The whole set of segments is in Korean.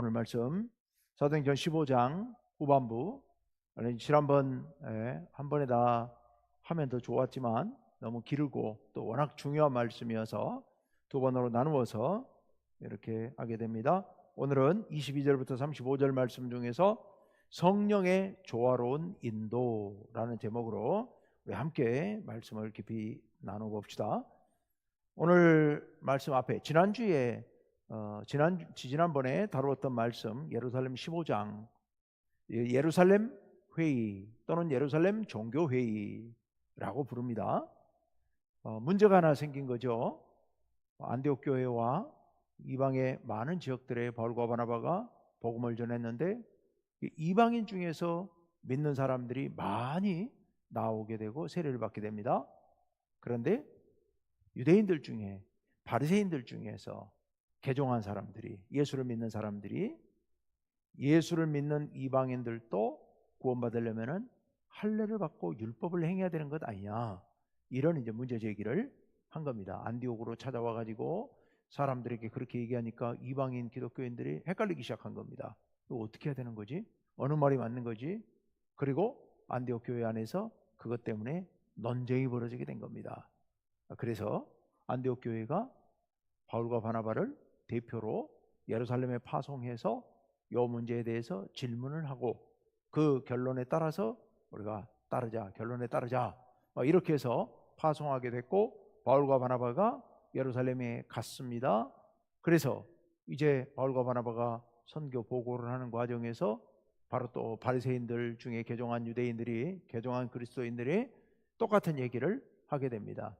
오늘 말씀 사도행전 15장 후반부. 지난번 한 번에 다 하면 더 좋았지만 너무 길고 또 워낙 중요한 말씀이어서 두 번으로 나누어서 이렇게 하게 됩니다. 오늘은 22절부터 35절 말씀 중에서 성령의 조화로운 인도라는 제목으로 우리 함께 말씀을 깊이 나눠봅시다. 오늘 말씀 앞에 지난번에 다루었던 말씀 예루살렘 15장, 예루살렘 회의 또는 예루살렘 종교회의라고 부릅니다. 문제가 하나 생긴 거죠. 안디옥 교회와 이방의 많은 지역들에 바울과 바나바가 복음을 전했는데 이방인 중에서 믿는 사람들이 많이 나오게 되고 세례를 받게 됩니다. 그런데 유대인들 중에, 바리새인들 중에서 개종한 사람들이, 예수를 믿는 사람들이 예수를 믿는 이방인들도 구원받으려면은 할례를 받고 율법을 행해야 되는 것 아니냐, 이런 이제 문제 제기를 한 겁니다. 안디옥으로 찾아와 가지고 사람들에게 그렇게 얘기하니까 이방인 기독교인들이 헷갈리기 시작한 겁니다. 이거 어떻게 해야 되는 거지? 어느 말이 맞는 거지? 그리고 안디옥 교회 안에서 그것 때문에 논쟁이 벌어지게 된 겁니다. 그래서 안디옥 교회가 바울과 바나바를 대표로 예루살렘에 파송해서 이 문제에 대해서 질문을 하고 그 결론에 따라서 우리가 결론에 따르자, 이렇게 해서 파송하게 됐고 바울과 바나바가 예루살렘에 갔습니다. 그래서 이제 바울과 바나바가 선교 보고를 하는 과정에서 바로 또 바리새인들 중에 개종한 그리스도인들이 똑같은 얘기를 하게 됩니다.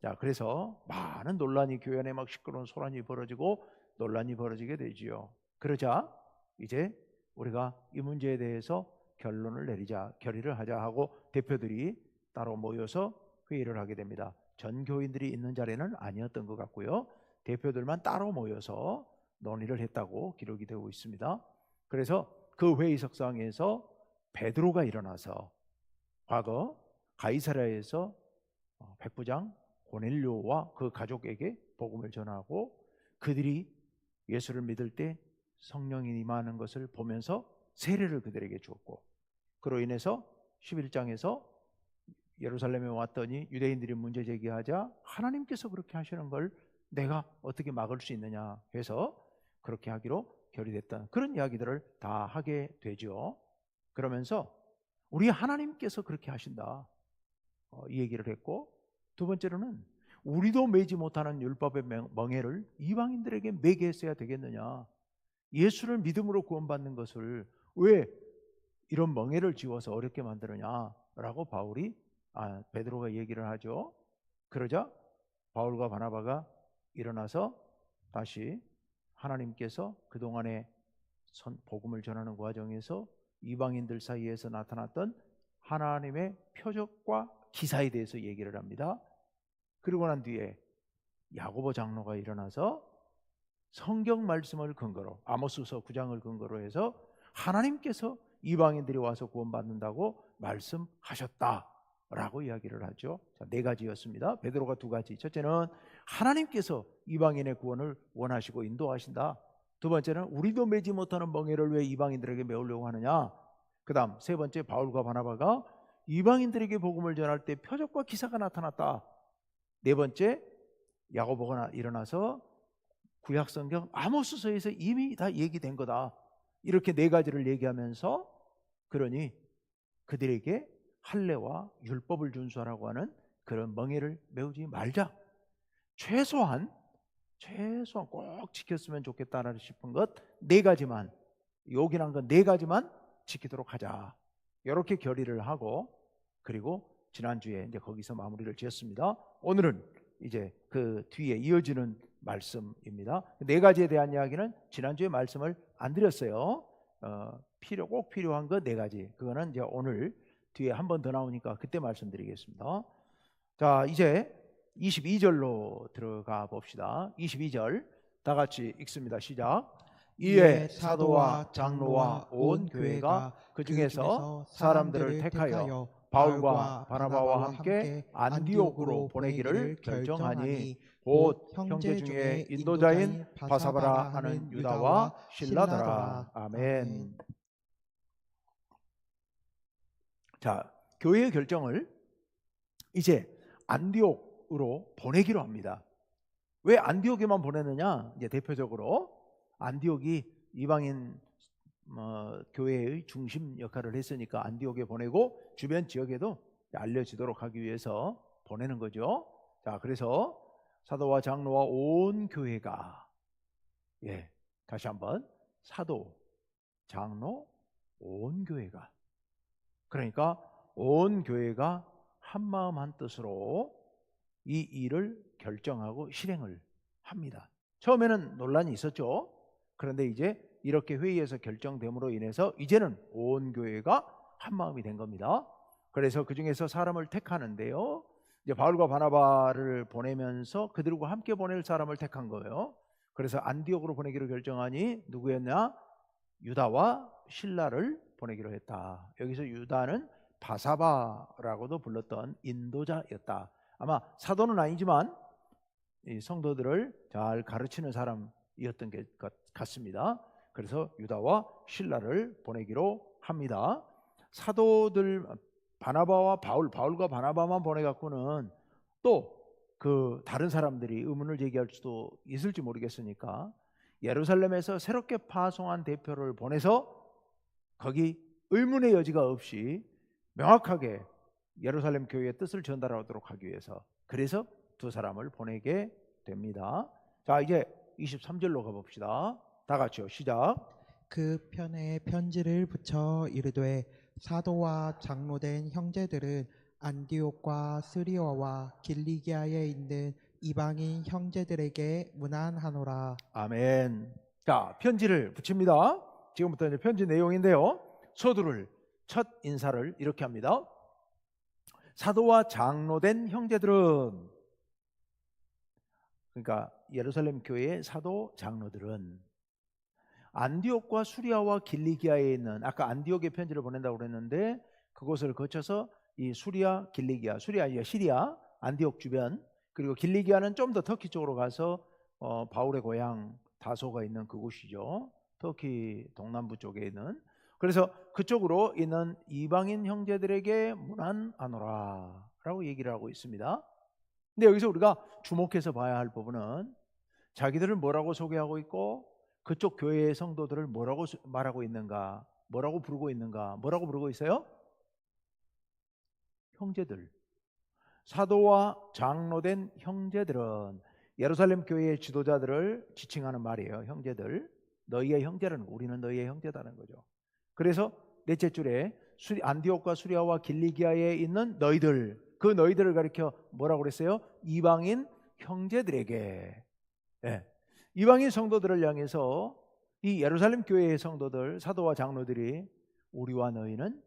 자, 그래서 많은 논란이, 교회 안에 막 시끄러운 소란이 벌어지고 논란이 벌어지게 되지요. 그러자 이제 우리가 이 문제에 대해서 결의를 하자 하고 대표들이 따로 모여서 회의를 하게 됩니다. 전 교인들이 있는 자리는 아니었던 것 같고요. 대표들만 따로 모여서 논의를 했다고 기록이 되고 있습니다. 그래서 그 회의석상에서 베드로가 일어나서 과거 가이사랴에서 백부장 고넬료와 그 가족에게 복음을 전하고 그들이 예수를 믿을 때 성령이 임하는 것을 보면서 세례를 그들에게 주었고, 그로 인해서 11장에서 예루살렘에 왔더니 유대인들이 문제 제기하자 하나님께서 그렇게 하시는 걸 내가 어떻게 막을 수 있느냐 해서 그렇게 하기로 결의됐다, 그런 이야기들을 다 하게 되죠. 그러면서 우리 하나님께서 그렇게 하신다, 이 얘기를 했고, 두 번째로는 우리도 매지 못하는 율법의 멍에를 이방인들에게 매게 했어야 되겠느냐, 예수를 믿음으로 구원받는 것을 왜 이런 멍에를 지워서 어렵게 만드느냐라고 베드로가 얘기를 하죠. 그러자 바울과 바나바가 일어나서 다시 하나님께서 그동안에 복음을 전하는 과정에서 이방인들 사이에서 나타났던 하나님의 표적과 기사에 대해서 얘기를 합니다. 그리고 난 뒤에 야고보 장로가 일어나서 성경 말씀을 근거로, 아모스서 9장을 근거로 해서 하나님께서 이방인들이 와서 구원받는다고 말씀하셨다라고 이야기를 하죠. 자, 네 가지였습니다. 베드로가 두 가지. 첫째는 하나님께서 이방인의 구원을 원하시고 인도하신다. 두 번째는 우리도 매지 못하는 멍에를 왜 이방인들에게 메우려고 하느냐. 그 다음 세 번째, 바울과 바나바가 이방인들에게 복음을 전할 때 표적과 기사가 나타났다. 네 번째, 야고보가 일어나서 구약성경 아모스서에서 이미 다 얘기된 거다, 이렇게 네 가지를 얘기하면서 그러니 그들에게 할례와 율법을 준수하라고 하는 그런 멍에를 메우지 말자, 최소한 꼭 지켰으면 좋겠다라는 싶은 것 네 가지만, 요긴한 것 네 가지만 지키도록 하자, 이렇게 결의를 하고, 그리고 지난주에 이제 거기서 마무리를 지었습니다. 오늘은 이제 그 뒤에 이어지는 말씀입니다. 네 가지에 대한 이야기는 지난주에 말씀을 안 드렸어요. 꼭 필요한 거 네 가지, 그거는 이제 오늘 뒤에 한 번 더 나오니까 그때 말씀드리겠습니다. 자, 이제 22절로 들어가 봅시다. 22절 다 같이 읽습니다. 시작. 이에 사도와 장로와 온 교회가 그 중에서 사람들을 택하여 바울과 바나바와 함께 안디옥으로 보내기를 결정하니 곧 형제 중에 인도자인 바사바라 하는 유다와 실라더라. 아멘. 자, 교회의 결정을 이제 안디옥으로 보내기로 합니다. 왜 안디옥에만 보내느냐? 이제 대표적으로 안디옥이 이방인 교회의 중심 역할을 했으니까 안디옥에 보내고 주변 지역에도 알려지도록 하기 위해서 보내는 거죠. 자, 그래서 사도와 장로와 온 교회가, 다시 한번 사도, 장로, 온 교회가, 그러니까 온 교회가 한 마음 한 뜻으로 이 일을 결정하고 실행을 합니다. 처음에는 논란이 있었죠. 그런데 이제 이렇게 회의에서 결정됨으로 인해서 이제는 온 교회가 한 마음이 된 겁니다. 그래서 그 중에서 사람을 택하는데요, 이제 바울과 바나바를 보내면서 그들과 함께 보낼 사람을 택한 거예요. 그래서 안디옥으로 보내기로 결정하니 누구였냐? 유다와 실라를 보내기로 했다. 여기서 유다는 바사바라고도 불렀던 인도자였다. 아마 사도는 아니지만 이 성도들을 잘 가르치는 사람이었던 것 같습니다. 그래서 유다와 실라를 보내기로 합니다. 사도들 바나바와 바울과 바나바만 보내갖고는 또 그 다른 사람들이 의문을 제기할 수도 있을지 모르겠으니까 예루살렘에서 새롭게 파송한 대표를 보내서 거기 의문의 여지가 없이 명확하게 예루살렘 교회의 뜻을 전달하도록 하기 위해서, 그래서 두 사람을 보내게 됩니다. 자, 이제 23절로 가봅시다. 다 같이요, 시작. 그 편에 편지를 붙여 이르되 사도와 장로된 형제들은 안디옥과 스리아와 길리기아에 있는 이방인 형제들에게 문안하노라. 아멘. 자, 편지를 붙입니다. 지금부터 이제 편지 내용인데요, 서두를 첫 인사를 이렇게 합니다. 사도와 장로된 형제들은, 그러니까 예루살렘 교회의 사도 장로들은 안디옥과 수리아와 길리기아에 있는, 아까 안디옥에 편지를 보낸다고 그랬는데 그곳을 거쳐서 이 수리아, 길리기아, 시리아, 안디옥 주변, 그리고 길리기아는 좀 더 터키 쪽으로 가서 바울의 고향 다소가 있는 그곳이죠. 터키 동남부 쪽에 있는. 그래서 그쪽으로 있는 이방인 형제들에게 문안하노라 라고 얘기를 하고 있습니다. 근데 여기서 우리가 주목해서 봐야 할 부분은 자기들을 뭐라고 소개하고 있고 그쪽 교회의 성도들을 뭐라고 말하고 있는가, 뭐라고 부르고 있는가, 뭐라고 부르고 있어요? 형제들. 사도와 장로된 형제들은 예루살렘 교회의 지도자들을 지칭하는 말이에요. 형제들. 너희의 형제라는 거, 우리는 너희의 형제다는 거죠. 그래서 넷째 줄에 안디옥과 수리아와 길리기아에 있는 너희들, 그 너희들을 가리켜 뭐라고 그랬어요? 이방인 형제들에게. 이방인 성도들을 향해서 이 예루살렘 교회의 성도들, 사도와 장로들이 우리와 너희는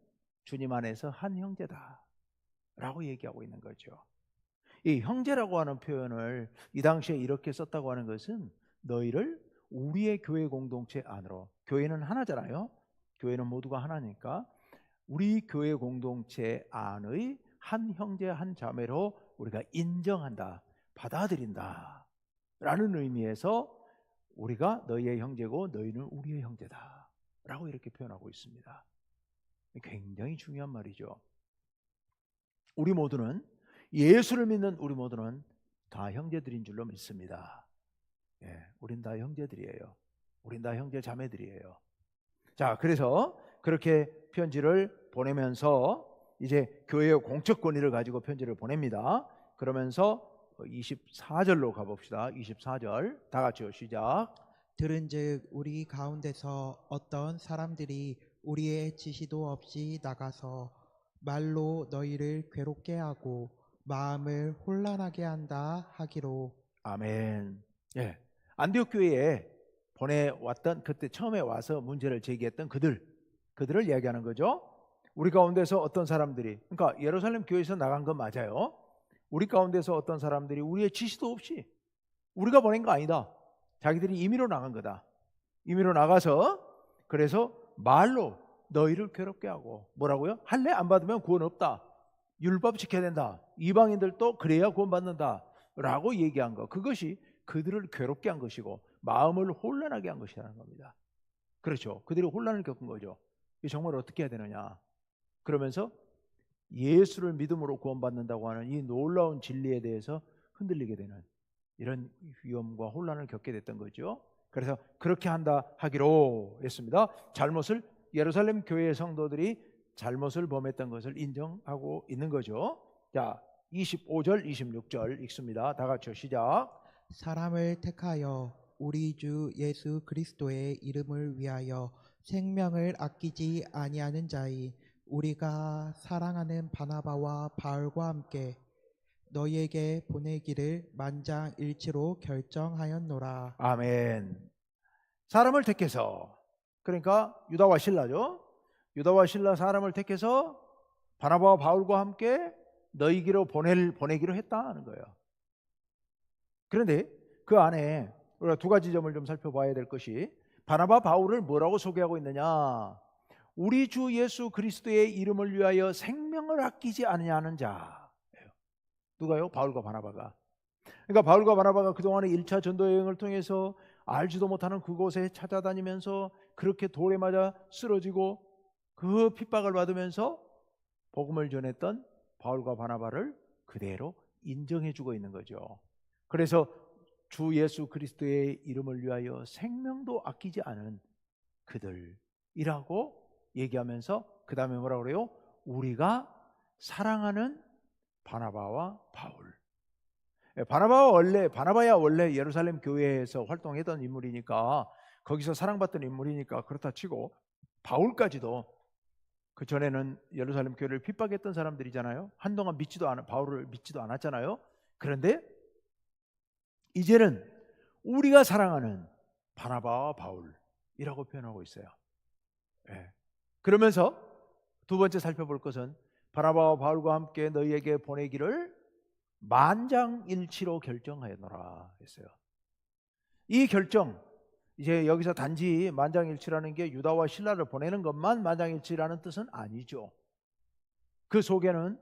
주님 안에서 한 형제다 라고 얘기하고 있는 거죠. 이 형제라고 하는 표현을 이 당시에 이렇게 썼다고 하는 것은 너희를 우리의 교회 공동체 안으로, 교회는 하나잖아요. 교회는 모두가 하나니까 우리 교회 공동체 안의 한 형제 한 자매로 우리가 인정한다, 받아들인다 라는 의미에서 우리가 너희의 형제고 너희는 우리의 형제다 라고 이렇게 표현하고 있습니다. 굉장히 중요한 말이죠. 우리 모두는, 예수를 믿는 우리 모두는 다 형제들인 줄로 믿습니다. 우린 다 형제들이에요. 우린 다 형제 자매들이에요. 자, 그래서 그렇게 편지를 보내면서 이제 교회의 공적 권위를 가지고 편지를 보냅니다. 그러면서 24절로 가봅시다. 24절 다 같이요, 시작. 들은즉 우리 가운데서 어떤 사람들이 우리의 지시도 없이 나가서 말로 너희를 괴롭게 하고 마음을 혼란하게 한다 하기로. 아멘. 안디옥 교회에 보내왔던, 그때 처음에 와서 문제를 제기했던 그들을 이야기하는 거죠. 우리 가운데서 어떤 사람들이, 그러니까 예루살렘 교회에서 나간 건 맞아요. 우리 가운데서 어떤 사람들이 우리의 지시도 없이, 우리가 보낸 거 아니다, 자기들이 임의로 나간 거다. 임의로 나가서 그래서 말로 너희를 괴롭게 하고, 뭐라고요? 할례 안 받으면 구원 없다 율법 지켜야 된다. 이방인들도 그래야 구원받는다라고 얘기한 것. 그것이 그들을 괴롭게 한 것이고 마음을 혼란하게 한 것이라는 겁니다. 그렇죠. 그들이 혼란을 겪은 거죠. 정말 어떻게 해야 되느냐. 그러면서 예수를 믿음으로 구원받는다고 하는 이 놀라운 진리에 대해서 흔들리게 되는 이런 위험과 혼란을 겪게 됐던 거죠. 그래서 그렇게 한다 하기로 했습니다. 잘못을 예루살렘 교회의 성도들이 잘못을 범했던 것을 인정하고 있는 거죠. 자, 25절 26절 읽습니다. 다 같이요. 시작. 사람을 택하여 우리 주 예수 그리스도의 이름을 위하여 생명을 아끼지 아니하는 자이 우리가 사랑하는 바나바와 바울과 함께 너희에게 보내기를 만장일치로 결정하였노라. 아멘. 사람을 택해서, 그러니까 유다와 실라죠. 유다와 실라 사람을 택해서 바나바와 바울과 함께 너희에게로 보내기로 했다는 거예요. 그런데 그 안에 우리가 두 가지 점을 좀 살펴봐야 될 것이, 바나바 바울을 뭐라고 소개하고 있느냐. 우리 주 예수 그리스도의 이름을 위하여 생명을 아끼지 아니하는 자. 누가요? 바울과 바나바가. 그러니까 바울과 바나바가 그동안에 1차 전도 여행을 통해서 알지도 못하는 그곳에 찾아다니면서 그렇게 돌에 맞아 쓰러지고 그 핍박을 받으면서 복음을 전했던 바울과 바나바를 그대로 인정해주고 있는 거죠. 그래서 주 예수 그리스도의 이름을 위하여 생명도 아끼지 않은 그들이라고 얘기하면서 그 다음에 뭐라고 그래요? 우리가 사랑하는 바나바와 바울. 바나바야 원래 예루살렘 교회에서 활동했던 인물이니까, 거기서 사랑받던 인물이니까 그렇다 치고, 바울까지도 그 전에는 예루살렘 교회를 핍박했던 사람들이잖아요. 한동안 바울을 믿지도 않았잖아요. 그런데 이제는 우리가 사랑하는 바나바와 바울이라고 표현하고 있어요. 그러면서 두 번째 살펴볼 것은 바나바와 바울과 함께 너희에게 보내기를 만장일치로 결정하였노라 했어요. 이 결정, 이제 여기서 단지 만장일치라는 게 유다와 실라를 보내는 것만 만장일치라는 뜻은 아니죠. 그 속에는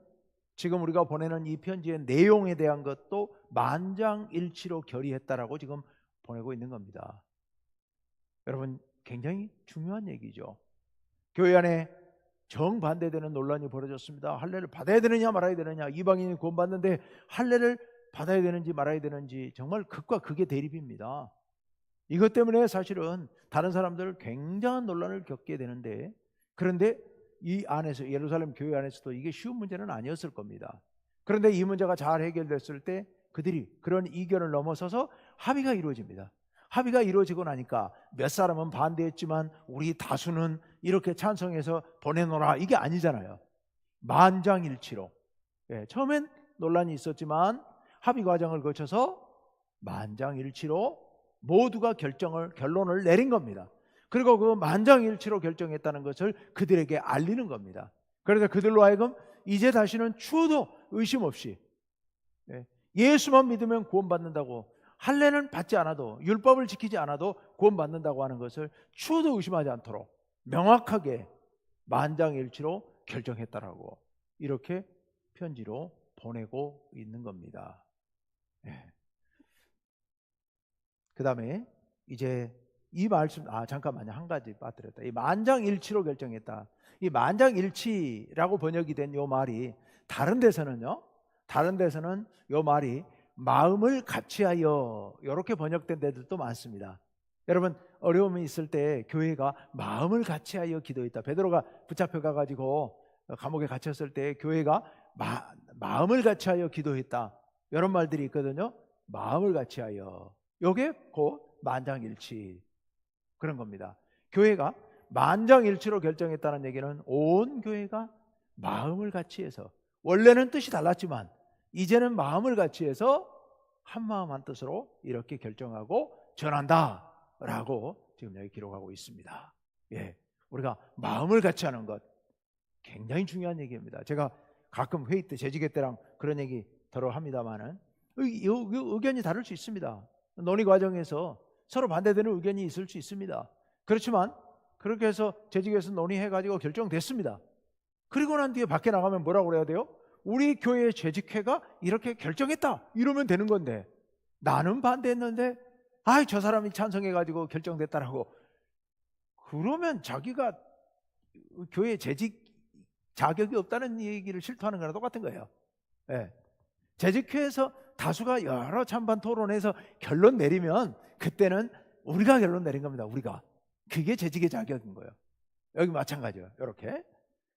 지금 우리가 보내는 이 편지의 내용에 대한 것도 만장일치로 결의했다라고 지금 보내고 있는 겁니다. 여러분, 굉장히 중요한 얘기죠. 교회 안에 정반대되는 논란이 벌어졌습니다. 할례를 받아야 되느냐 말아야 되느냐, 이방인이 구원받는데 할례를 받아야 되는지 말아야 되는지 정말 극과 극의 대립입니다. 이것 때문에 사실은 다른 사람들 굉장한 논란을 겪게 되는데, 그런데 이 안에서 예루살렘 교회 안에서도 이게 쉬운 문제는 아니었을 겁니다. 그런데 이 문제가 잘 해결됐을 때 그들이 그런 이견을 넘어서서 합의가 이루어집니다. 합의가 이루어지고 나니까 몇 사람은 반대했지만 우리 다수는 이렇게 찬성해서 보내노라, 이게 아니잖아요. 만장일치로. 처음엔 논란이 있었지만 합의 과정을 거쳐서 만장일치로 모두가 결론을 내린 겁니다. 그리고 그 만장일치로 결정했다는 것을 그들에게 알리는 겁니다. 그래서 그들로 하여금 이제 다시는 추호도 의심 없이 예수만 믿으면 구원받는다고, 할례는 받지 않아도, 율법을 지키지 않아도 구원받는다고 하는 것을 추호도 의심하지 않도록 명확하게 만장일치로 결정했다라고 이렇게 편지로 보내고 있는 겁니다. 그 다음에 이제 이 말씀, 잠깐만요, 한 가지 빠뜨렸다. 이 만장일치로 결정했다. 이 만장일치라고 번역이 된 이 말이 다른 데서는요, 이 말이 마음을 같이하여 이렇게 번역된 데들도 많습니다. 여러분, 어려움이 있을 때 교회가 마음을 같이하여 기도했다. 베드로가 붙잡혀 가지고 감옥에 갇혔을 때 교회가 마음을 같이하여 기도했다, 이런 말들이 있거든요. 마음을 같이하여, 이게 곧 만장일치, 그런 겁니다. 교회가 만장일치로 결정했다는 얘기는 온 교회가 마음을 같이해서, 원래는 뜻이 달랐지만 이제는 마음을 같이해서 한마음 한뜻으로 이렇게 결정하고 전한다라고 지금 여기 기록하고 있습니다. 우리가 마음을 같이하는 것 굉장히 중요한 얘기입니다. 제가 가끔 회의 때, 재직회 때랑 그런 얘기 더러 합니다만은 의견이 다를 수 있습니다. 논의 과정에서 서로 반대되는 의견이 있을 수 있습니다. 그렇지만 그렇게 해서 재직에서 논의해가지고 결정됐습니다. 그리고 난 뒤에 밖에 나가면 뭐라고 그래야 돼요? 우리 교회 재직회가 이렇게 결정했다 이러면 되는 건데, 나는 반대했는데 저 사람이 찬성해가지고 결정됐다라고 그러면 자기가 교회 재직 자격이 없다는 얘기를 실토하는 거랑 똑같은 거예요. 예. 재직회에서 다수가 여러 찬반 토론해서 결론 내리면 그때는 우리가 결론 내린 겁니다. 우리가. 그게 재직의 자격인 거예요. 여기 마찬가지예요. 이렇게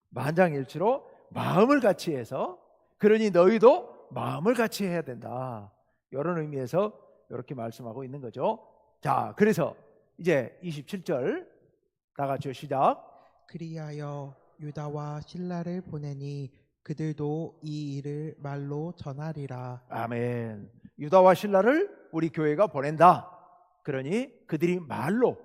만장일치로 마음을 같이 해서, 그러니 너희도 마음을 같이 해야 된다, 이런 의미에서 이렇게 말씀하고 있는 거죠. 자, 그래서 이제 27절 다 같이 시작. 그리하여 유다와 실라를 보내니 그들도 이 일을 말로 전하리라. 아멘. 유다와 실라를 우리 교회가 보낸다. 그러니 그들이 말로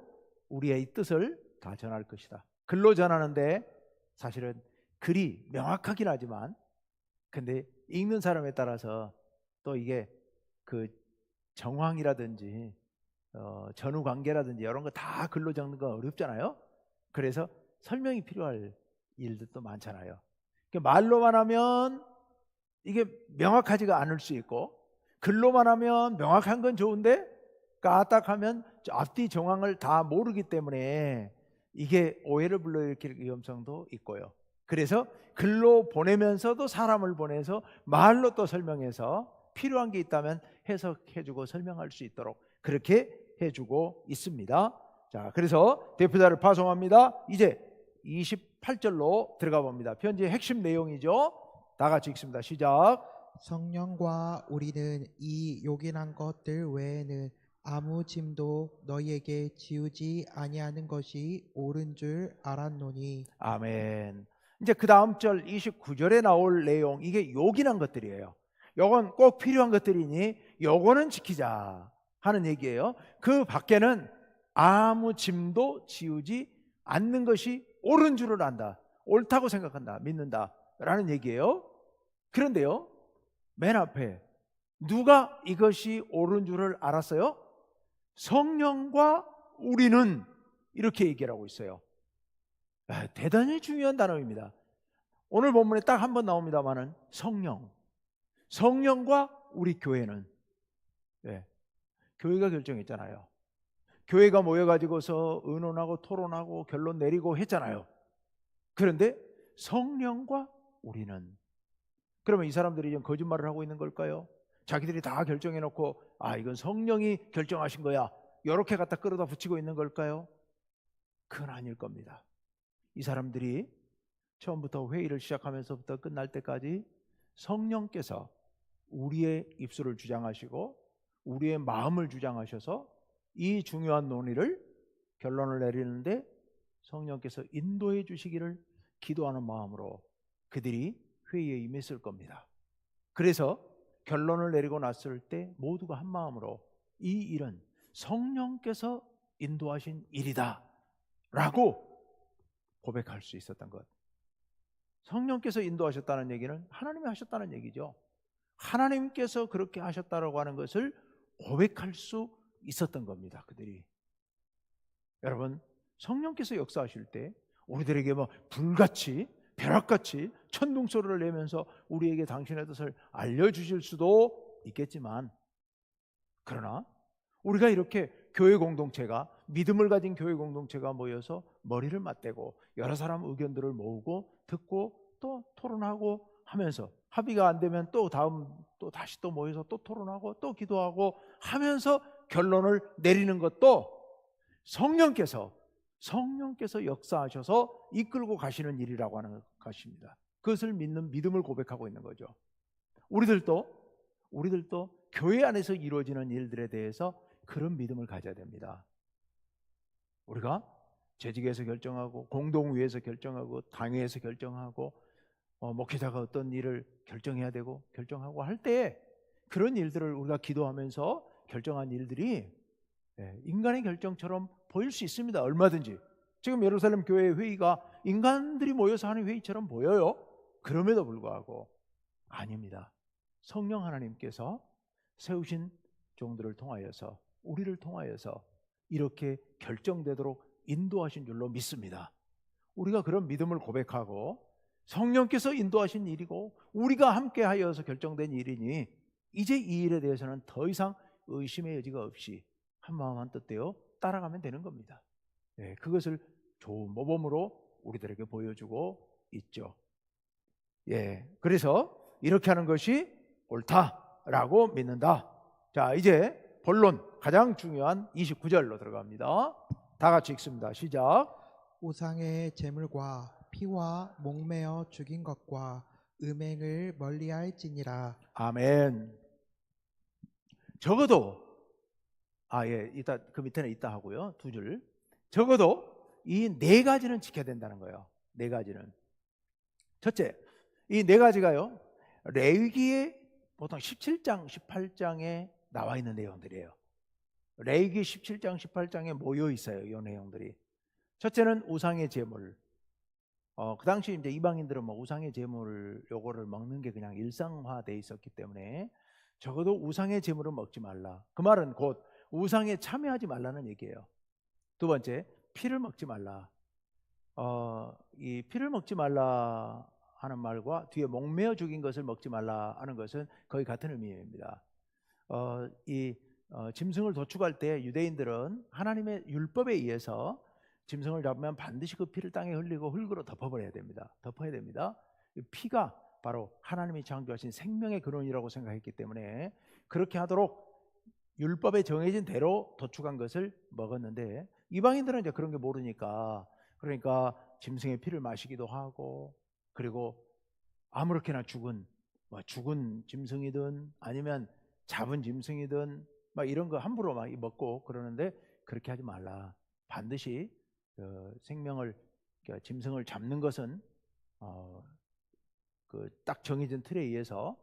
우리의 뜻을 다 전할 것이다. 글로 전하는데 사실은 글이 명확하긴 하지만, 근데 읽는 사람에 따라서 또 이게 그 정황이라든지 전후 관계라든지 이런 거 다 글로 적는 거 어렵잖아요. 그래서 설명이 필요할 일들도 많잖아요. 말로만 하면 이게 명확하지가 않을 수 있고, 글로만 하면 명확한 건 좋은데 까딱하면 앞뒤 정황을 다 모르기 때문에 이게 오해를 불러일으킬 위험성도 있고요. 그래서 글로 보내면서도 사람을 보내서 말로 또 설명해서 필요한 게 있다면 해석해주고 설명할 수 있도록 그렇게 해주고 있습니다. 자, 그래서 대표자를 파송합니다. 이제 28절로 들어가 봅니다. 편지의 핵심 내용이죠. 다 같이 읽습니다. 시작. 성령과 우리는 이 요긴한 것들 외에는 아무 짐도 너희에게 지우지 아니하는 것이 옳은 줄 알았노니. 아멘. 이제 그 다음 절 29절에 나올 내용, 이게 요긴한 것들이에요. 요건 꼭 필요한 것들이니 요거는 지키자 하는 얘기예요. 그 밖에는 아무 짐도 지우지 않는 것이 옳은 줄을 안다, 옳다고 생각한다, 믿는다 라는 얘기예요. 그런데요, 맨 앞에 누가 이것이 옳은 줄을 알았어요? 성령과 우리는, 이렇게 얘기를 하고 있어요. 대단히 중요한 단어입니다. 오늘 본문에 딱 한 번 나옵니다만은 성령과 우리 교회는, 교회가 결정했잖아요. 교회가 모여가지고서 의논하고 토론하고 결론 내리고 했잖아요. 그런데 성령과 우리는, 그러면 이 사람들이 지금 거짓말을 하고 있는 걸까요? 자기들이 다 결정해놓고 이건 성령이 결정하신 거야, 이렇게 갖다 끌어다 붙이고 있는 걸까요? 그건 아닐 겁니다. 이 사람들이 처음부터 회의를 시작하면서부터 끝날 때까지 성령께서 우리의 입술을 주장하시고 우리의 마음을 주장하셔서 이 중요한 논의를, 결론을 내리는데 성령께서 인도해 주시기를 기도하는 마음으로 그들이 회의에 임했을 겁니다. 그래서 결론을 내리고 났을 때 모두가 한 마음으로 이 일은 성령께서 인도하신 일이다 라고 고백할 수 있었던 것. 성령께서 인도하셨다는 얘기는 하나님이 하셨다는 얘기죠. 하나님께서 그렇게 하셨다라고 하는 것을 고백할 수 있었던 겁니다. 그들이. 여러분, 성령께서 역사하실 때 우리들에게 불같이 벼락같이 천둥소리를 내면서 우리에게 당신의 뜻을 알려주실 수도 있겠지만, 그러나 우리가 이렇게 교회 공동체가, 믿음을 가진 교회 공동체가 모여서 머리를 맞대고 여러 사람 의견들을 모으고 듣고 또 토론하고 하면서 합의가 안 되면 또 다시 또 모여서 또 토론하고 또 기도하고 하면서 결론을 내리는 것도 성령께서 역사하셔서 이끌고 가시는 일이라고 하는 것입니다. 그것을 믿는 믿음을 고백하고 있는 거죠. 우리들도 교회 안에서 이루어지는 일들에 대해서 그런 믿음을 가져야 됩니다. 우리가 재직에서 결정하고 공동위에서 결정하고 당회에서 결정하고 목회자가 어떤 일을 결정해야 되고 결정하고 할 때 그런 일들을 우리가 기도하면서 결정한 일들이 인간의 결정처럼 보일 수 있습니다. 얼마든지. 지금 예루살렘 교회 회의가 인간들이 모여서 하는 회의처럼 보여요. 그럼에도 불구하고 아닙니다. 성령 하나님께서 세우신 종들을 통하여서, 우리를 통하여서 이렇게 결정되도록 인도하신 줄로 믿습니다. 우리가 그런 믿음을 고백하고 성령께서 인도하신 일이고 우리가 함께하여서 결정된 일이니 이제 이 일에 대해서는 더 이상 의심의 여지가 없이 한마음 한뜻대어 따라가면 되는 겁니다. 예, 그것을 좋은 모범으로 우리들에게 보여주고 있죠. 예, 그래서 이렇게 하는 것이 옳다라고 믿는다. 자, 이제 본론 가장 중요한 29절로 들어갑니다. 다 같이 읽습니다. 시작. 우상의 제물과 피와 목매어 죽인 것과 음행을 멀리할지니라. 아멘. 적어도 이따 그 밑에는 있다 하고요. 두 줄. 적어도 이 네 가지는 지켜야 된다는 거예요. 네 가지는. 첫째, 이 네 가지가요. 레위기의 보통 17장, 18장에 나와 있는 내용들이에요. 레위기 17장, 18장에 모여 있어요. 이 내용들이. 첫째는 우상의 제물. 그 당시 이제 이방인들은 뭐 우상의 제물 요거를 먹는 게 그냥 일상화돼 있었기 때문에 적어도 우상의 제물을 먹지 말라. 그 말은 곧 우상에 참여하지 말라는 얘기예요. 두 번째, 피를 먹지 말라. 이 피를 먹지 말라 하는 말과 뒤에 목매어 죽인 것을 먹지 말라 하는 것은 거의 같은 의미입니다. 짐승을 도축할 때 유대인들은 하나님의 율법에 의해서 짐승을 잡으면 반드시 그 피를 땅에 흘리고 흙으로 덮어버려야 됩니다. 덮어야 됩니다. 이 피가 바로 하나님이 창조하신 생명의 근원이라고 생각했기 때문에 그렇게 하도록 율법에 정해진 대로 도축한 것을 먹었는데 이방인들은 이제 그런 게 모르니까 그러니까 짐승의 피를 마시기도 하고 그리고 아무렇게나 죽은 짐승이든 아니면 잡은 짐승이든 막 이런 거 함부로 막 먹고 그러는데 그렇게 하지 말라. 반드시 생명을 짐승을 잡는 것은 그 딱 정해진 틀에 의해서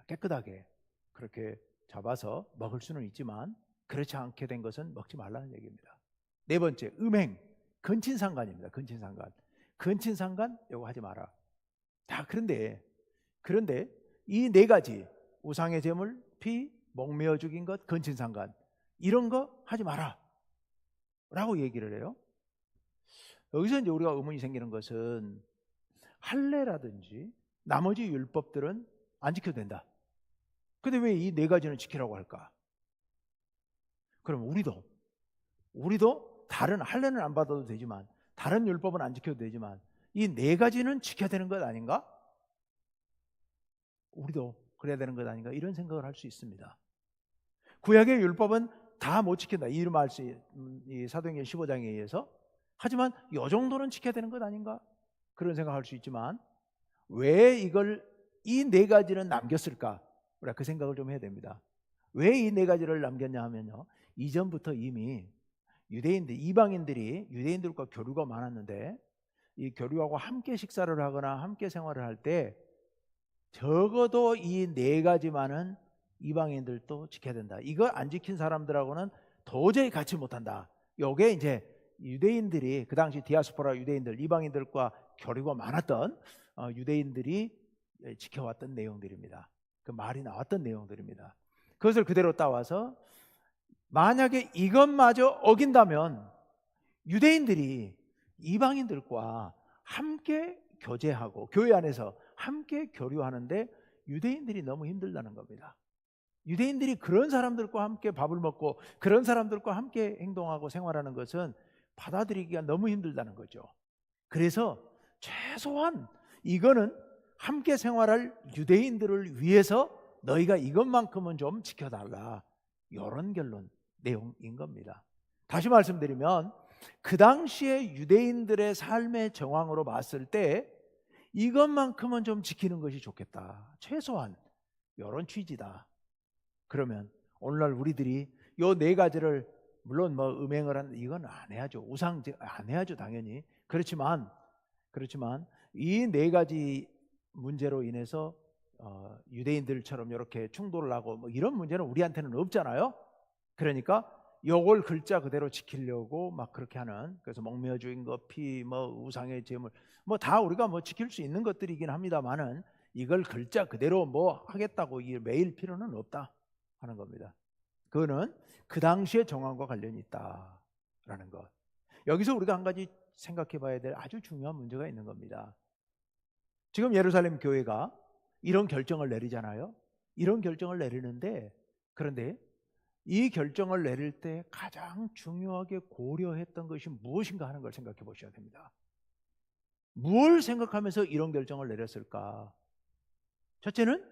깨끗하게 그렇게 잡아서 먹을 수는 있지만 그렇지 않게 된 것은 먹지 말라는 얘기입니다. 네 번째, 음행, 근친상간입니다. 근친상간 이거 하지 마라. 다 그런데 이 네 가지 우상의 제물, 피, 목매어 죽인 것, 근친상간 이런 거 하지 마라 라고 얘기를 해요. 여기서 이제 우리가 의문이 생기는 것은 할례라든지 나머지 율법들은 안 지켜도 된다. 근데 왜 이 네 가지는 지키라고 할까? 그럼 우리도 다른 할례는 안 받아도 되지만 다른 율법은 안 지켜도 되지만 이 네 가지는 지켜야 되는 것 아닌가? 우리도 그래야 되는 것 아닌가? 이런 생각을 할 수 있습니다. 구약의 율법은 다 못 지킨다. 이 말씀, 이 사도행전 15장에 의해서. 하지만 이 정도는 지켜야 되는 것 아닌가? 그런 생각할 수 있지만 왜 이 네 가지는 남겼을까? 우리가 그 생각을 좀 해야 됩니다. 왜 이 네 가지를 남겼냐 하면요. 이전부터 이미 이방인들이 유대인들과 교류가 많았는데 이 교류하고 함께 식사를 하거나 함께 생활을 할 때 적어도 이 네 가지만은 이방인들도 지켜야 된다. 이걸 안 지킨 사람들하고는 도저히 같이 못한다. 이게 이제 유대인들이 그 당시 디아스포라 유대인들, 이방인들과 교류가 많았던 유대인들이 지켜왔던 내용들입니다. 그 말이 나왔던 내용들입니다. 그것을 그대로 따와서 만약에 이것마저 어긴다면 유대인들이 이방인들과 함께 교제하고 교회 안에서 함께 교류하는데 유대인들이 너무 힘들다는 겁니다. 유대인들이 그런 사람들과 함께 밥을 먹고 그런 사람들과 함께 행동하고 생활하는 것은 받아들이기가 너무 힘들다는 거죠. 그래서 최소한 이거는 함께 생활할 유대인들을 위해서 너희가 이것만큼은 좀 지켜달라. 이런 결론 내용인 겁니다. 다시 말씀드리면 그 당시에 유대인들의 삶의 정황으로 봤을 때 이것만큼은 좀 지키는 것이 좋겠다. 최소한 이런 취지다. 그러면 오늘날 우리들이 이 네 가지를 물론 뭐 음행을 하는 이건 안 해야죠. 안 해야죠 당연히. 그렇지만 이 네 가지 문제로 인해서 유대인들처럼 이렇게 충돌을 하고 뭐 이런 문제는 우리한테는 없잖아요. 그러니까 요걸 글자 그대로 지키려고 막 그렇게 하는 그래서 목매어 죽인 것, 피, 뭐 우상의 제물 뭐 다 우리가 뭐 지킬 수 있는 것들이긴 합니다만은 이걸 글자 그대로 뭐 하겠다고 매일 필요는 없다 하는 겁니다. 그거는 그 당시의 정황과 관련이 있다라는 것. 여기서 우리가 한 가지 생각해 봐야 될 아주 중요한 문제가 있는 겁니다. 지금 예루살렘 교회가 이런 결정을 내리잖아요. 이런 결정을 내리는데, 그런데 이 결정을 내릴 때 가장 중요하게 고려했던 것이 무엇인가 하는 걸 생각해 보셔야 됩니다. 무엇을 생각하면서 이런 결정을 내렸을까? 첫째는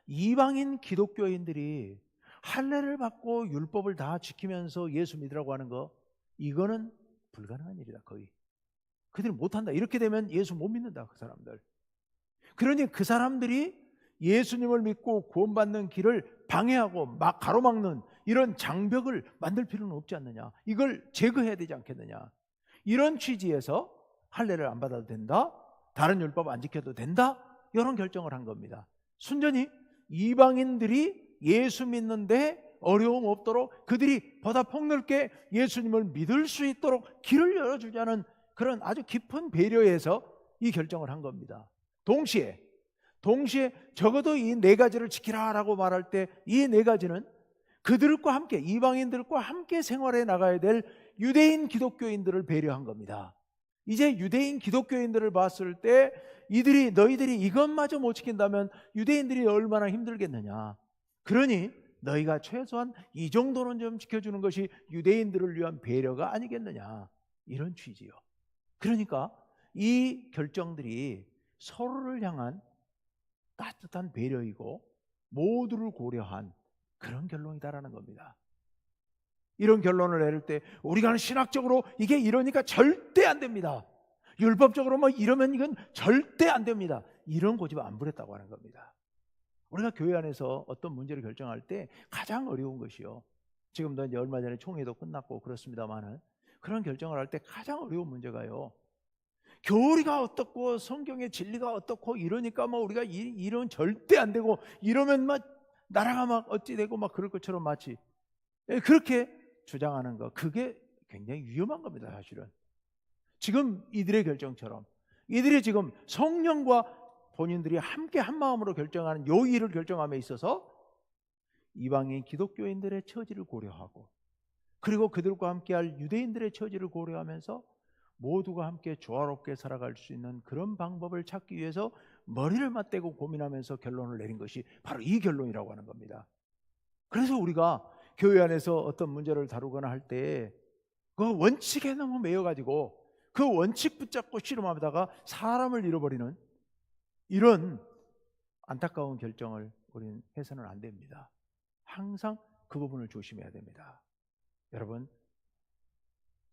이방인 기독교인들이 할례를 받고 율법을 다 지키면서 예수 믿으라고 하는 거, 이거는 불가능한 일이다. 거의 그들이 못한다. 이렇게 되면 예수 못 믿는다, 그 사람들. 그러니 그 사람들이 예수님을 믿고 구원받는 길을 방해하고 막 가로막는 이런 장벽을 만들 필요는 없지 않느냐, 이걸 제거해야 되지 않겠느냐, 이런 취지에서 할례를 안 받아도 된다, 다른 율법 안 지켜도 된다, 이런 결정을 한 겁니다. 순전히 이방인들이 예수 믿는데 어려움 없도록, 그들이 보다 폭넓게 예수님을 믿을 수 있도록 길을 열어주자는 그런 아주 깊은 배려에서 이 결정을 한 겁니다. 동시에 적어도 이 네 가지를 지키라라고 말할 때 이 네 가지는 그들과 함께, 이방인들과 함께 생활해 나가야 될 유대인 기독교인들을 배려한 겁니다. 이제 유대인 기독교인들을 봤을 때 너희들이 이것마저 못 지킨다면 유대인들이 얼마나 힘들겠느냐. 그러니 너희가 최소한 이 정도는 좀 지켜주는 것이 유대인들을 위한 배려가 아니겠느냐, 이런 취지요. 그러니까 이 결정들이 서로를 향한 따뜻한 배려이고 모두를 고려한 그런 결론이다라는 겁니다. 이런 결론을 내릴 때 우리가 신학적으로 이게 이러니까 절대 안 됩니다, 율법적으로 뭐 이러면 이건 절대 안 됩니다, 이런 고집 안 부렸다고 하는 겁니다. 우리가 교회 안에서 어떤 문제를 결정할 때 가장 어려운 것이요, 지금도 이제 얼마 전에 총회도 끝났고 그렇습니다만은, 그런 결정을 할 때 가장 어려운 문제가요, 교리가 어떻고 성경의 진리가 어떻고 이러니까 뭐 우리가 이런 절대 안 되고 이러면 막 나라가 막 어찌 되고 막 그럴 것처럼 마치 그렇게 주장하는 거, 그게 굉장히 위험한 겁니다. 사실은 지금 이들의 결정처럼 이들이 지금 성령과 본인들이 함께 한 마음으로 결정하는 요 일을 결정함에 있어서 이방인 기독교인들의 처지를 고려하고, 그리고 그들과 함께할 유대인들의 처지를 고려하면서 모두가 함께 조화롭게 살아갈 수 있는 그런 방법을 찾기 위해서 머리를 맞대고 고민하면서 결론을 내린 것이 바로 이 결론이라고 하는 겁니다. 그래서 우리가 교회 안에서 어떤 문제를 다루거나 할 때 그 원칙에 너무 매여가지고 그 원칙 붙잡고 씨름하다가 사람을 잃어버리는 이런 안타까운 결정을 우리는 해서는 안 됩니다. 항상 그 부분을 조심해야 됩니다. 여러분,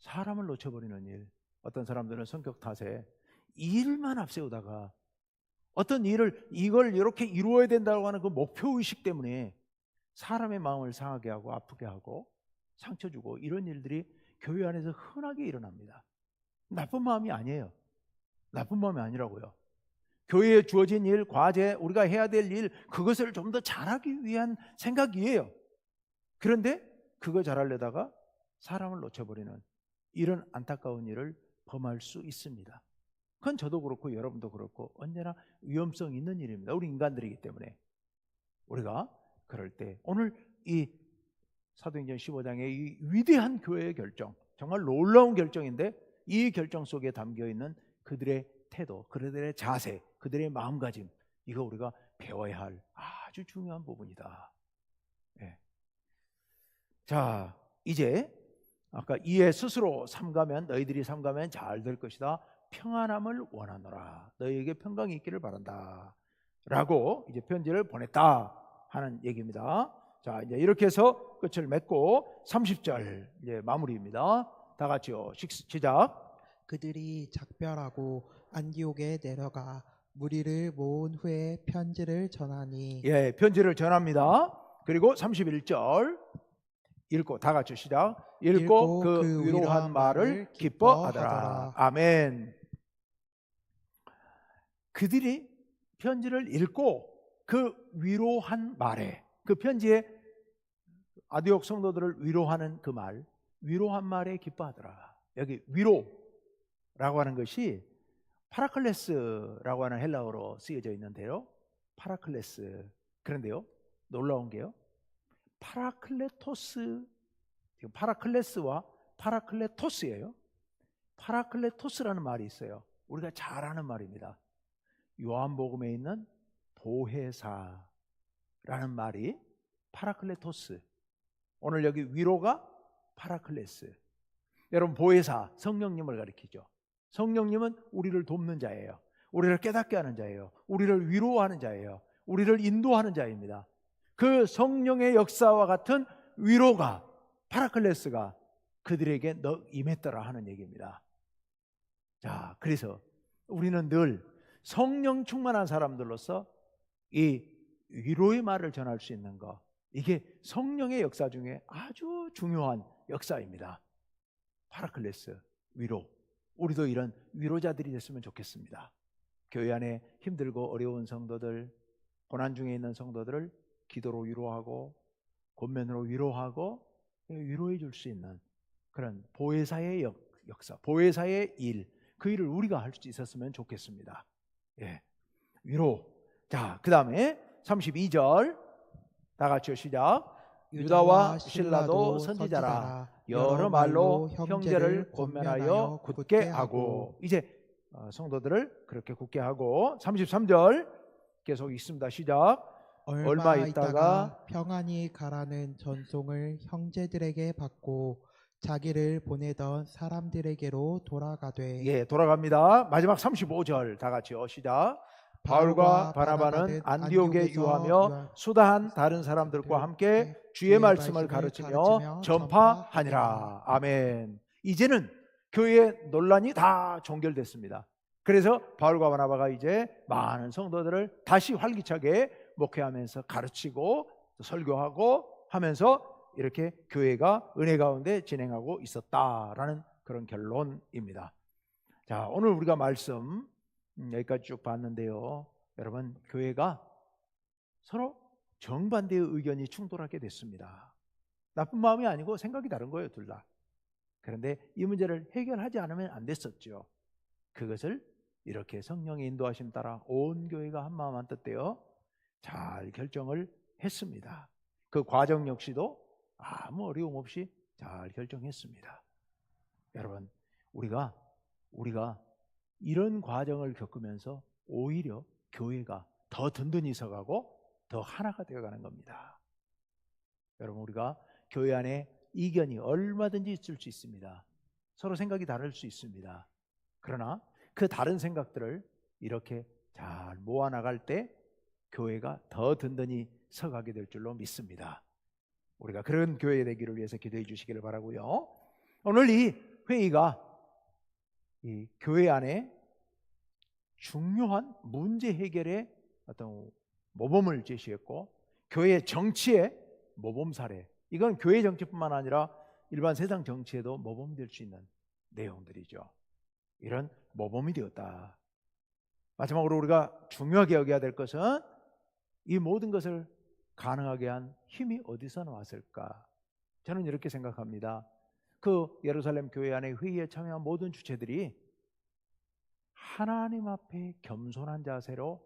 사람을 놓쳐버리는 일, 어떤 사람들은 성격 탓에 일만 앞세우다가 어떤 일을 이걸 이렇게 이루어야 된다고 하는 그 목표의식 때문에 사람의 마음을 상하게 하고 아프게 하고 상처 주고, 이런 일들이 교회 안에서 흔하게 일어납니다. 나쁜 마음이 아니에요. 나쁜 마음이 아니라고요. 교회에 주어진 일, 과제, 우리가 해야 될 일, 그것을 좀 더 잘하기 위한 생각이에요. 그런데 그거 잘하려다가 사람을 놓쳐버리는 이런 안타까운 일을 범할 수 있습니다. 그건 저도 그렇고 여러분도 그렇고 언제나 위험성 있는 일입니다. 우리 인간들이기 때문에. 우리가 그럴 때 오늘 이 사도행전 15장의 이 위대한 교회의 결정, 정말 놀라운 결정인데, 이 결정 속에 담겨있는 그들의 태도, 그들의 자세, 그들의 마음가짐, 이거 우리가 배워야 할 아주 중요한 부분이다. 네. 자, 이제 아까 이에 스스로 삼가면, 너희들이 삼가면 잘 될 것이다, 평안함을 원하노라, 너희에게 평강이 있기를 바란다 라고 이제 편지를 보냈다 하는 얘기입니다. 자, 이제 이렇게 해서 끝을 맺고 30절 이제 마무리입니다. 다 같이요, 시작. 그들이 작별하고 안디옥에 내려가 무리를 모은 후에 편지를 전하니, 예, 편지를 전합니다. 그리고 31절 읽고 다 같이 시작. 읽고 그 위로한 말을 기뻐하더라. 아멘. 그들이 편지를 읽고 그 위로한 말에, 그 편지에 안디옥 성도들을 위로하는 그 말, 위로한 말에 기뻐하더라. 여기 위로라고 하는 것이 파라클레스라고 하는 헬라어로 쓰여져 있는데요, 파라클레스. 그런데요, 놀라운 게요, 파라클레토스, 파라클레스와 파라클레토스예요. 파라클레토스라는 말이 있어요. 우리가 잘 아는 말입니다. 요한복음에 있는 보혜사라는 말이 파라클레토스. 오늘 여기 위로가 파라클레스. 여러분, 보혜사 성령님을 가리키죠. 성령님은 우리를 돕는 자예요. 우리를 깨닫게 하는 자예요. 우리를 위로하는 자예요. 우리를 인도하는 자입니다. 그 성령의 역사와 같은 위로가, 파라클레스가 그들에게 임했더라 하는 얘기입니다. 자, 그래서 우리는 늘 성령 충만한 사람들로서 이 위로의 말을 전할 수 있는 것, 이게 성령의 역사 중에 아주 중요한 역사입니다. 파라클레스, 위로. 우리도 이런 위로자들이 됐으면 좋겠습니다. 교회 안에 힘들고 어려운 성도들, 고난 중에 있는 성도들을 기도로 위로하고 권면으로 위로하고 위로해 줄 수 있는 그런 보혜사의 역사, 보혜사의 일, 그 일을 우리가 할 수 있었으면 좋겠습니다. 예, 위로. 자, 그 다음에 32절 다 같이요, 시작. 유다와 실라도 선지자라, 여러 말로 형제를 권면하여 굳게 하고. 이제 성도들을 그렇게 굳게 하고, 33절 계속 읽습니다. 시작. 얼마 있다가 평안히 가라는 전송을 형제들에게 받고 자기를 보내던 사람들에게로 돌아가되. 예, 돌아갑니다. 마지막 35절 다 같이요, 시작. 바울과 바나바는 안디옥에 유하며 수다한 다른 사람들과 함께 주의 말씀을 가르치며 전파하니라. 아멘. 이제는 교회의 논란이 다 종결됐습니다. 그래서 바울과 바나바가 이제 많은 성도들을 다시 활기차게 목회하면서 가르치고 설교하고 하면서 이렇게 교회가 은혜 가운데 진행하고 있었다라는 그런 결론입니다. 자, 오늘 우리가 말씀 여기까지 쭉 봤는데요. 여러분, 교회가 서로 정반대의 의견이 충돌하게 됐습니다. 나쁜 마음이 아니고 생각이 다른 거예요, 둘 다. 그런데 이 문제를 해결하지 않으면 안 됐었죠. 그것을 이렇게 성령의 인도하심 따라 온 교회가 한마음 한뜻되어 잘 결정을 했습니다. 그 과정 역시도 아무 어려움 없이 잘 결정했습니다. 여러분, 우리가 이런 과정을 겪으면서 오히려 교회가 더 든든히 서가고 더 하나가 되어가는 겁니다. 여러분, 우리가 교회 안에 이견이 얼마든지 있을 수 있습니다. 서로 생각이 다를 수 있습니다. 그러나 그 다른 생각들을 이렇게 잘 모아나갈 때 교회가 더 든든히 서가게 될 줄로 믿습니다. 우리가 그런 교회 되기를 위해서 기도해 주시기를 바라고요. 오늘 이 회의가 이 교회 안에 중요한 문제 해결의 어떤 모범을 제시했고, 교회 정치의 모범 사례, 이건 교회 정치뿐만 아니라 일반 세상 정치에도 모범될 수 있는 내용들이죠. 이런 모범이 되었다. 마지막으로 우리가 중요하게 여겨야 될 것은 이 모든 것을 가능하게 한 힘이 어디서 나왔을까? 저는 이렇게 생각합니다. 그 예루살렘 교회 안에 회의에 참여한 모든 주체들이 하나님 앞에 겸손한 자세로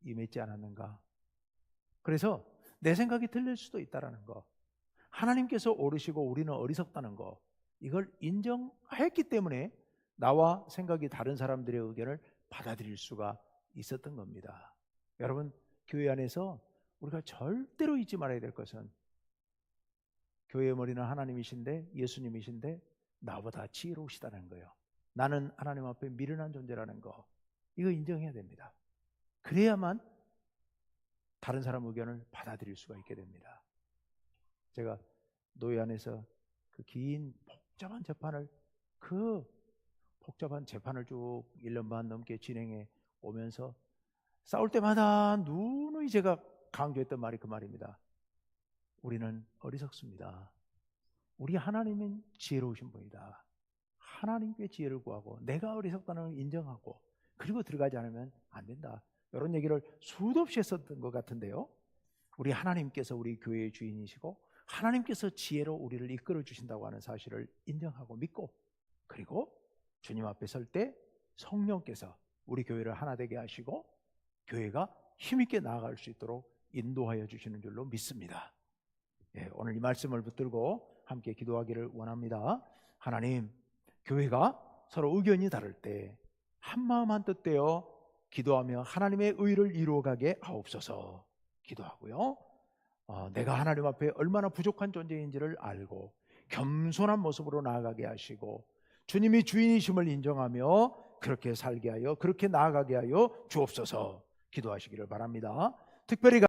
임했지 않았는가? 그래서 내 생각이 틀릴 수도 있다라는 거, 하나님께서 오르시고 우리는 어리석다는 거, 이걸 인정했기 때문에 나와 생각이 다른 사람들의 의견을 받아들일 수가 있었던 겁니다. 여러분, 교회 안에서 우리가 절대로 잊지 말아야 될 것은 교회의 머리는 하나님이신데, 예수님이신데 나보다 지혜로우시다는 거예요. 나는 하나님 앞에 미련한 존재라는 거, 이거 인정해야 됩니다. 그래야만 다른 사람 의견을 받아들일 수가 있게 됩니다. 제가 노예 안에서 그 긴 복잡한 재판을 쭉 1년 반 넘게 진행해 오면서 싸울 때마다 누누이 제가 강조했던 말이 그 말입니다. 우리는 어리석습니다. 우리 하나님은 지혜로우신 분이다. 하나님께 지혜를 구하고 내가 어리석다는 걸 인정하고 그리고 들어가지 않으면 안 된다. 이런 얘기를 수도 없이 했었던 것 같은데요. 우리 하나님께서 우리 교회의 주인이시고 하나님께서 지혜로 우리를 이끌어 주신다고 하는 사실을 인정하고 믿고, 그리고 주님 앞에 설 때 성령께서 우리 교회를 하나 되게 하시고 교회가 힘있게 나아갈 수 있도록 인도하여 주시는 줄로 믿습니다. 오늘 이 말씀을 붙들고 함께 기도하기를 원합니다. 하나님, 교회가 서로 의견이 다를 때 한마음 한뜻 되어 기도하며 하나님의 의를 이루어가게 하옵소서 기도하고요. 내가 하나님 앞에 얼마나 부족한 존재인지를 알고 겸손한 모습으로 나아가게 하시고 주님이 주인이심을 인정하며 그렇게 살게 하여 그렇게 나아가게 하여 주옵소서 기도하시기를 바랍니다. 특별히